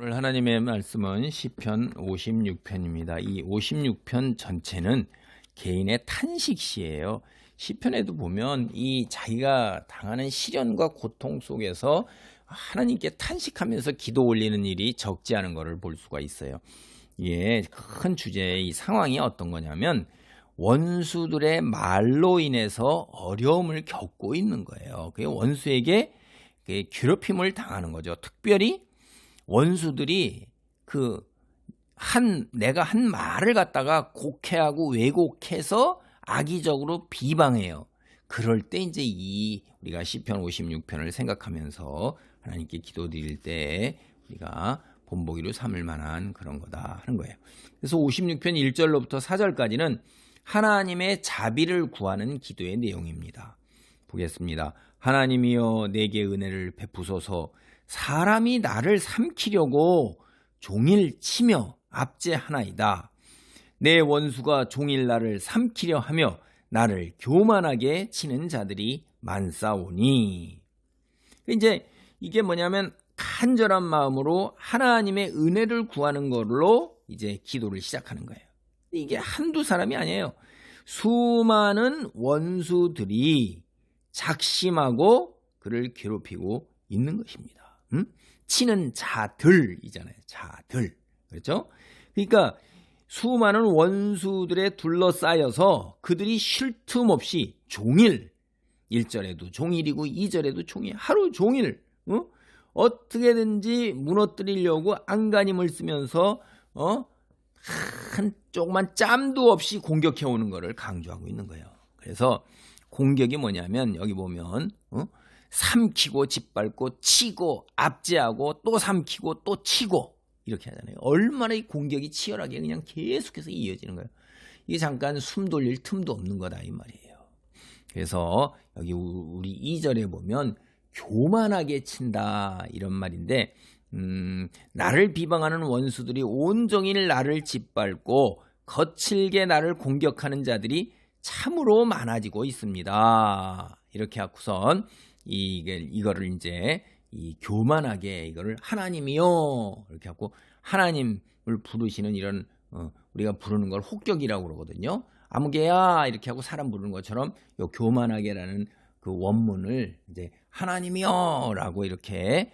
오늘 하나님의 말씀은 시편 56편입니다. 이 56편 전체는 개인의 탄식시예요. 시편에도 보면 이 자기가 당하는 시련과 고통 속에서 하나님께 탄식하면서 기도 올리는 일이 적지 않은 것을 볼 수가 있어요. 이게 큰 주제의 이 상황이 어떤 거냐면 원수들의 말로 인해서 어려움을 겪고 있는 거예요. 그게 원수에게 괴롭힘을 당하는 거죠. 특별히 원수들이 내가 한 말을 갖다가 곡해하고 왜곡해서 악의적으로 비방해요. 그럴 때 이제 우리가 시편 56편을 생각하면서 하나님께 기도드릴 때 우리가 본보기로 삼을 만한 그런 거다 하는 거예요. 그래서 56편 1절로부터 4절까지는 하나님의 자비를 구하는 기도의 내용입니다. 보겠습니다. 하나님이여 내게 은혜를 베푸소서. 사람이 나를 삼키려고 종일 치며 압제하나이다. 내 원수가 종일 나를 삼키려 하며 나를 교만하게 치는 자들이 많사오니. 이제 이게 뭐냐면 간절한 마음으로 하나님의 은혜를 구하는 걸로 이제 기도를 시작하는 거예요. 이게 한두 사람이 아니에요. 수많은 원수들이 작심하고 그를 괴롭히고 있는 것입니다. 치는 자들이잖아요. 자들. 그렇죠? 그러니까 수많은 원수들에 둘러싸여서 그들이 쉴 틈 없이 종일 1절에도 종일이고 2절에도 종일 하루 종일 어떻게든지 무너뜨리려고 안간힘을 쓰면서 한 조그만 짬도 없이 공격해 오는 것을 강조하고 있는 거예요. 그래서 공격이 뭐냐면 여기 보면 삼키고 짓밟고 치고 압제하고 또 삼키고 또 치고 이렇게 하잖아요. 얼마나 이 공격이 치열하게 그냥 계속해서 이어지는 거예요. 이게 잠깐 숨 돌릴 틈도 없는 거다 이 말이에요. 그래서 여기 우리 2절에 보면 교만하게 친다 이런 말인데 나를 비방하는 원수들이 온종일 나를 짓밟고 거칠게 나를 공격하는 자들이 참으로 많아지고 있습니다. 이렇게 하고선 이거를 이제 교만하게 이거를 하나님이요 이렇게 하고 하나님을 부르시는 이런 우리가 부르는 걸 혹격이라고 그러거든요. 아무개야 이렇게 하고 사람 부르는 것처럼 요 교만하게라는 그 원문을 이제 하나님이요라고 이렇게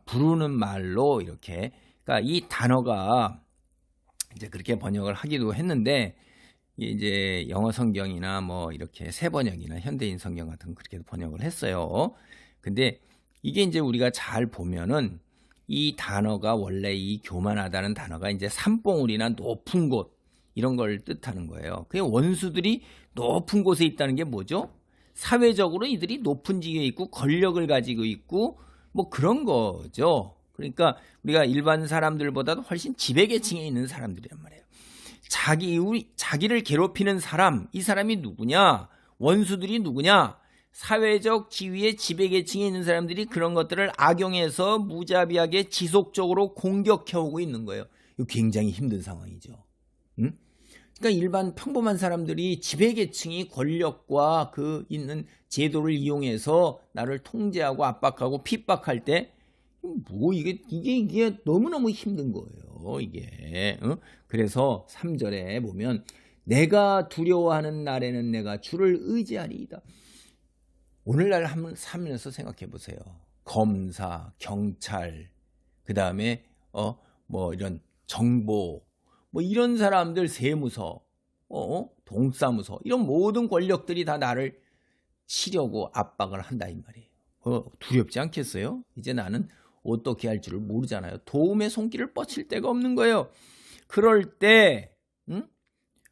부르는 말로 이렇게 그러니까 이 단어가 이제 그렇게 번역을 하기도 했는데 이제 영어 성경이나 뭐 이렇게 새 번역이나 현대인 성경 같은 그렇게 번역을 했어요. 근데 이게 이제 우리가 잘 보면은 이 단어가 원래 이 교만하다는 단어가 이제 산봉우리나 높은 곳 이런 걸 뜻하는 거예요. 그 원수들이 높은 곳에 있다는 게 뭐죠? 사회적으로 이들이 높은 지위에 있고 권력을 가지고 있고 뭐 그런 거죠. 그러니까 우리가 일반 사람들보다도 훨씬 지배계층에 있는 사람들이란 말이에요. 자기를 괴롭히는 사람, 이 사람이 누구냐? 원수들이 누구냐? 사회적 지위의 지배계층에 있는 사람들이 그런 것들을 악용해서 무자비하게 지속적으로 공격해오고 있는 거예요. 이거 굉장히 힘든 상황이죠. 그러니까 일반 평범한 사람들이 지배계층이 권력과 그 있는 제도를 이용해서 나를 통제하고 압박하고 핍박할 때 이게 너무너무 힘든 거예요. 이게. 그래서 3절에 보면 내가 두려워하는 날에는 내가 주를 의지하리이다. 오늘날 한번 살면서 생각해 보세요. 검사, 경찰, 그 다음에 뭐 이런 정보, 뭐 이런 사람들 세무서, 동사무소 이런 모든 권력들이 다 나를 치려고 압박을 한다 이 말이에요. 두렵지 않겠어요? 이제 나는 어떻게 할 줄을 모르잖아요. 도움의 손길을 뻗칠 데가 없는 거예요. 그럴 때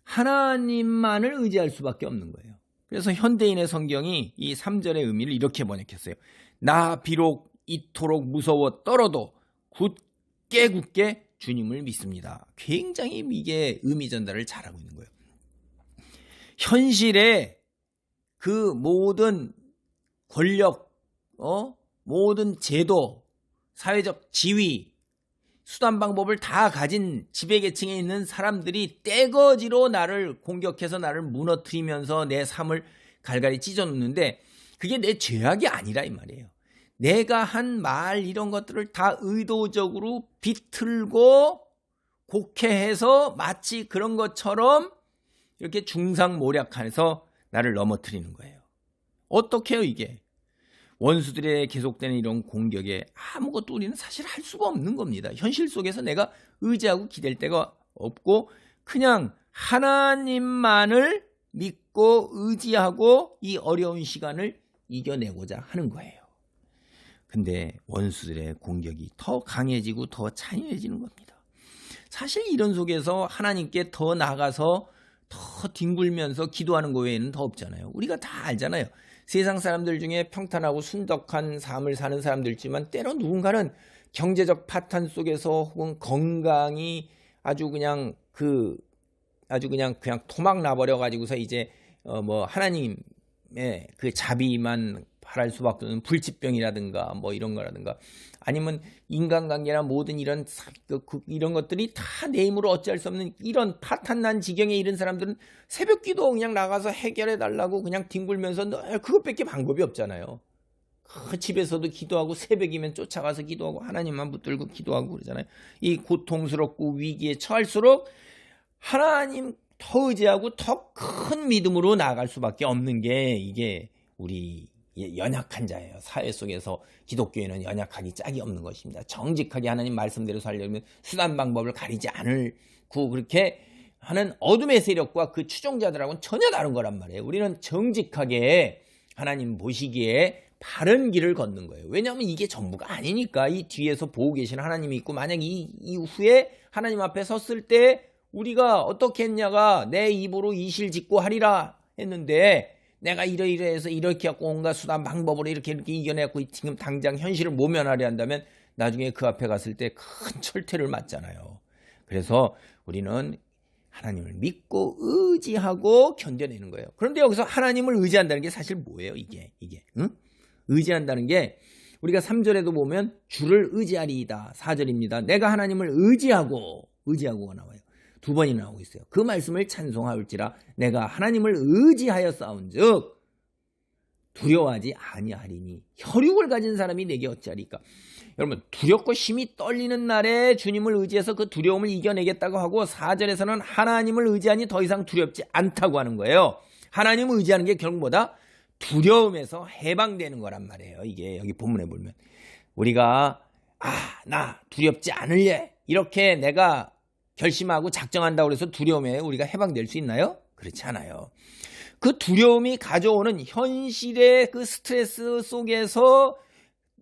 하나님만을 의지할 수밖에 없는 거예요. 그래서 현대인의 성경이 이 3절의 의미를 이렇게 번역했어요. 나 비록 이토록 무서워 떨어도 굳게 주님을 믿습니다. 굉장히 이게 의미 전달을 잘하고 있는 거예요. 현실에 그 모든 권력, 모든 제도, 사회적 지위, 수단 방법을 다 가진 지배계층에 있는 사람들이 떼거지로 나를 공격해서 나를 무너뜨리면서 내 삶을 갈갈이 찢어놓는데 그게 내 죄악이 아니라 이 말이에요. 내가 한 말 이런 것들을 다 의도적으로 비틀고 곡해해서 마치 그런 것처럼 이렇게 중상모략해서 나를 넘어뜨리는 거예요. 어떻게 해요 이게? 원수들의 계속되는 이런 공격에 아무것도 우리는 사실 할 수가 없는 겁니다. 현실 속에서 내가 의지하고 기댈 데가 없고 그냥 하나님만을 믿고 의지하고 이 어려운 시간을 이겨내고자 하는 거예요. 근데 원수들의 공격이 더 강해지고 더 잔인해지는 겁니다. 사실 이런 속에서 하나님께 더 나가서 더 뒹굴면서 기도하는 거 외에는 더 없잖아요. 우리가 다 알잖아요. 세상 사람들 중에 평탄하고 순덕한 삶을 사는 사람들 있지만 때로 누군가는 경제적 파탄 속에서 혹은 건강이 아주 그냥 토막 나버려 가지고서 이제 하나님의 그 자비만 바랄 수밖에 없는 불치병이라든가 뭐 이런 거라든가 아니면 인간관계나 모든 이런 것들이 다 내 힘으로 어찌할 수 없는 이런 파탄난 지경에 이른 사람들은 새벽기도 그냥 나가서 해결해 달라고 그냥 뒹굴면서 늘 그것밖에 방법이 없잖아요. 집에서도 기도하고 새벽이면 쫓아가서 기도하고 하나님만 붙들고 기도하고 그러잖아요. 이 고통스럽고 위기에 처할수록 하나님 더 의지하고 더 큰 믿음으로 나아갈 수밖에 없는 게 이게 우리 연약한 자예요. 사회 속에서 기독교인은 연약하기 짝이 없는 것입니다. 정직하게 하나님 말씀대로 살려면 수단 방법을 가리지 않고 그렇게 하는 어둠의 세력과 그 추종자들하고는 전혀 다른 거란 말이에요. 우리는 정직하게 하나님 보시기에 바른 길을 걷는 거예요. 왜냐하면 이게 전부가 아니니까. 이 뒤에서 보고 계신 하나님이 있고 만약 이 이후에 하나님 앞에 섰을 때 우리가 어떻게 했냐가 내 입으로 이실직고 하리라 했는데 내가 이러이러해서 이렇게 하고 온갖 수단 방법으로 이렇게 이겨내고 지금 당장 현실을 모면하려 한다면 나중에 그 앞에 갔을 때 큰 철퇴를 맞잖아요. 그래서 우리는 하나님을 믿고 의지하고 견뎌내는 거예요. 그런데 여기서 하나님을 의지한다는 게 사실 뭐예요? 이게 응? 의지한다는 게 우리가 3절에도 보면 주를 의지하리이다. 4절입니다. 내가 하나님을 의지하고가 나와요. 두 번이나 나오고 있어요. 그 말씀을 찬송하올지라 내가 하나님을 의지하여 싸운즉 두려워하지 아니하리니 혈육을 가진 사람이 내게 어찌하리까. 여러분 두렵고 심히 떨리는 날에 주님을 의지해서 그 두려움을 이겨내겠다고 하고 4절에서는 하나님을 의지하니 더 이상 두렵지 않다고 하는 거예요. 하나님을 의지하는 게 결국 뭐다? 두려움에서 해방되는 거란 말이에요. 이게 여기 본문에 보면 우리가 나 두렵지 않을래 이렇게 내가 결심하고 작정한다고 해서 두려움에 우리가 해방될 수 있나요? 그렇지 않아요. 그 두려움이 가져오는 현실의 그 스트레스 속에서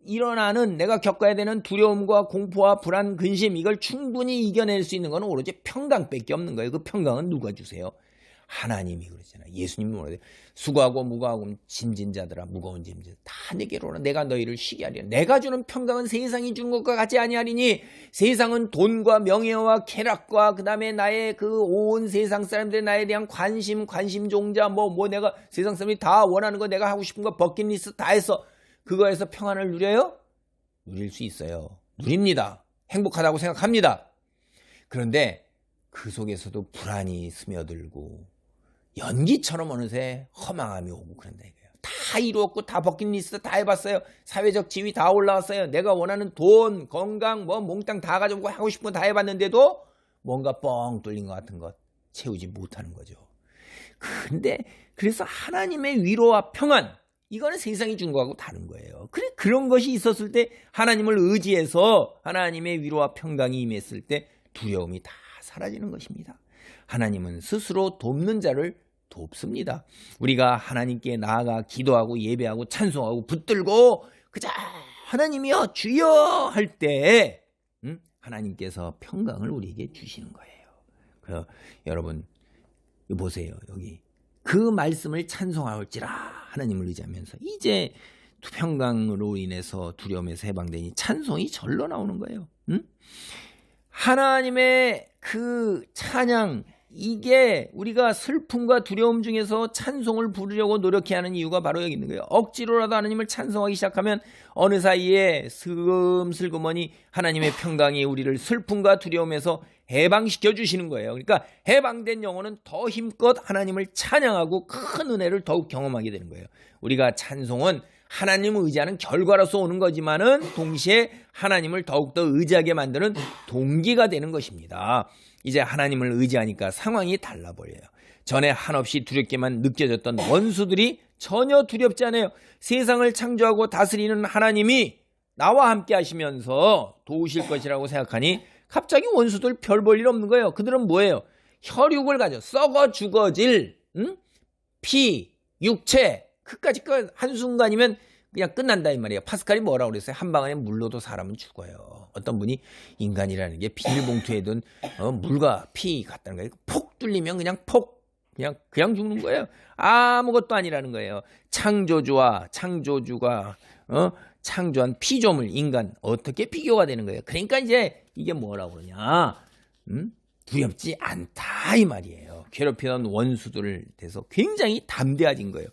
일어나는 내가 겪어야 되는 두려움과 공포와 불안, 근심 이걸 충분히 이겨낼 수 있는 건 오로지 평강밖에 없는 거예요. 그 평강은 누가 주세요? 하나님이 그러잖아요. 예수님이 뭐래요? 수고하고 무거워하고 짐진 자들아 무거운 짐진 다 내게로 오라 내가 너희를 쉬게 하리라. 내가 주는 평강은 세상이 주는 것과 같지 아니하리니 세상은 돈과 명예와 쾌락과 그다음에 나의 그 온 세상 사람들의 나에 대한 관심 종자 내가 세상 사람들이 다 원하는 거 내가 하고 싶은 거 버킷리스트 다 해서 그거에서 평안을 누려요? 누릴 수 있어요. 누립니다. 행복하다고 생각합니다. 그런데 그 속에서도 불안이 스며들고 연기처럼 어느새 허망함이 오고 그런다 이거예요. 다 이루었고 다 버킷리스트 다 해봤어요. 사회적 지위 다 올라왔어요. 내가 원하는 돈, 건강, 몽땅 다 가져오고 하고 싶은 거 다 해봤는데도 뭔가 뻥 뚫린 것 같은 것 채우지 못하는 거죠. 근데 그래서 하나님의 위로와 평안 이거는 세상이 준 거하고 다른 거예요. 그런 것이 있었을 때 하나님을 의지해서 하나님의 위로와 평강이 임했을 때 두려움이 다 사라지는 것입니다. 하나님은 스스로 돕는 자를 돕습니다. 우리가 하나님께 나아가 기도하고 예배하고 찬송하고 붙들고 그저 하나님이여 주여 할 때 하나님께서 평강을 우리에게 주시는 거예요. 그래서 여러분 보세요. 여기 그 말씀을 찬송하올지라 하나님을 의지하면서 이제 평강으로 인해서 두려움에서 해방되니 찬송이 절로 나오는 거예요. 하나님의 그 찬양 이게 우리가 슬픔과 두려움 중에서 찬송을 부르려고 노력해야 하는 이유가 바로 여기 있는 거예요. 억지로라도 하나님을 찬송하기 시작하면 어느 사이에 슬금슬금하니 하나님의 평강이 우리를 슬픔과 두려움에서 해방시켜 주시는 거예요. 그러니까 해방된 영혼은 더 힘껏 하나님을 찬양하고 큰 은혜를 더욱 경험하게 되는 거예요. 우리가 찬송은 하나님을 의지하는 결과로서 오는 거지만은 동시에 하나님을 더욱더 의지하게 만드는 동기가 되는 것입니다. 이제 하나님을 의지하니까 상황이 달라버려요. 전에 한없이 두렵게만 느껴졌던 원수들이 전혀 두렵지 않아요. 세상을 창조하고 다스리는 하나님이 나와 함께 하시면서 도우실 것이라고 생각하니 갑자기 원수들 별 볼 일 없는 거예요. 그들은 뭐예요? 혈육을 가져 썩어 죽어질 피, 육체 그까지 한순간이면 그냥 끝난다 이 말이에요. 파스칼이 뭐라고 그랬어요? 한 방울에 물로도 사람은 죽어요. 어떤 분이 인간이라는 게 비닐봉투에 든 물과 피 같다는 거예요. 폭 뚫리면 그냥 죽는 거예요. 아무것도 아니라는 거예요. 창조주가 창조한 피조물 인간 어떻게 비교가 되는 거예요. 그러니까 이제 이게 뭐라고 그러냐? 두렵지 않다 이 말이에요. 괴롭히던 원수들을 대해서 굉장히 담대해진 거예요.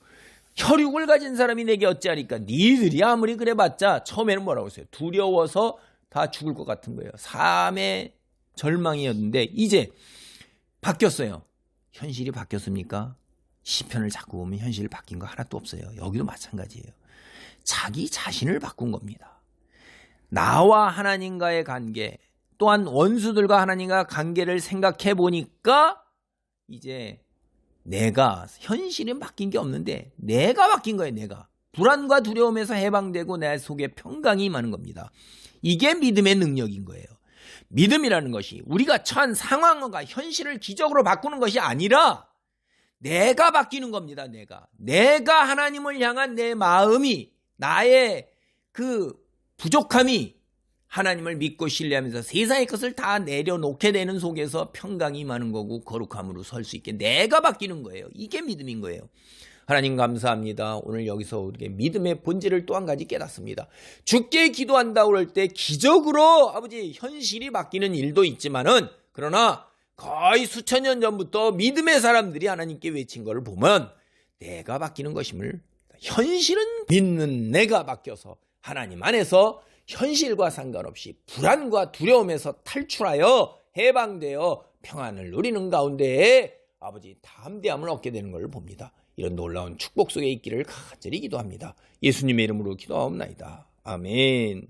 혈육을 가진 사람이 내게 어찌하리까? 니들이 아무리 그래봤자 처음에는 뭐라고 했어요? 두려워서 다 죽을 것 같은 거예요. 삶의 절망이었는데 이제 바뀌었어요. 현실이 바뀌었습니까? 시편을 자꾸 보면 현실이 바뀐 거 하나도 없어요. 여기도 마찬가지예요. 자기 자신을 바꾼 겁니다. 나와 하나님과의 관계 또한 원수들과 하나님과 관계를 생각해 보니까 이제 내가 현실은 바뀐 게 없는데 내가 바뀐 거예요. 내가 불안과 두려움에서 해방되고 내 속에 평강이 임하는 겁니다. 이게 믿음의 능력인 거예요. 믿음이라는 것이 우리가 처한 상황과 현실을 기적으로 바꾸는 것이 아니라 내가 바뀌는 겁니다. 내가 하나님을 향한 내 마음이 나의 그 부족함이 하나님을 믿고 신뢰하면서 세상의 것을 다 내려놓게 되는 속에서 평강이 임하는 거고 거룩함으로 설 수 있게 내가 바뀌는 거예요. 이게 믿음인 거예요. 하나님 감사합니다. 오늘 여기서 우리에게 믿음의 본질을 또 한 가지 깨닫습니다. 주께 기도한다 그럴 때 기적으로 아버지 현실이 바뀌는 일도 있지만은 그러나 거의 수천 년 전부터 믿음의 사람들이 하나님께 외친 것을 보면 내가 바뀌는 것임을 현실은 믿는 내가 바뀌어서 하나님 안에서 현실과 상관없이 불안과 두려움에서 탈출하여 해방되어 평안을 누리는 가운데에 아버지 담대함을 얻게 되는 것을 봅니다. 이런 놀라운 축복 속에 있기를 간절히 기도합니다. 예수님의 이름으로 기도하옵나이다. 아멘.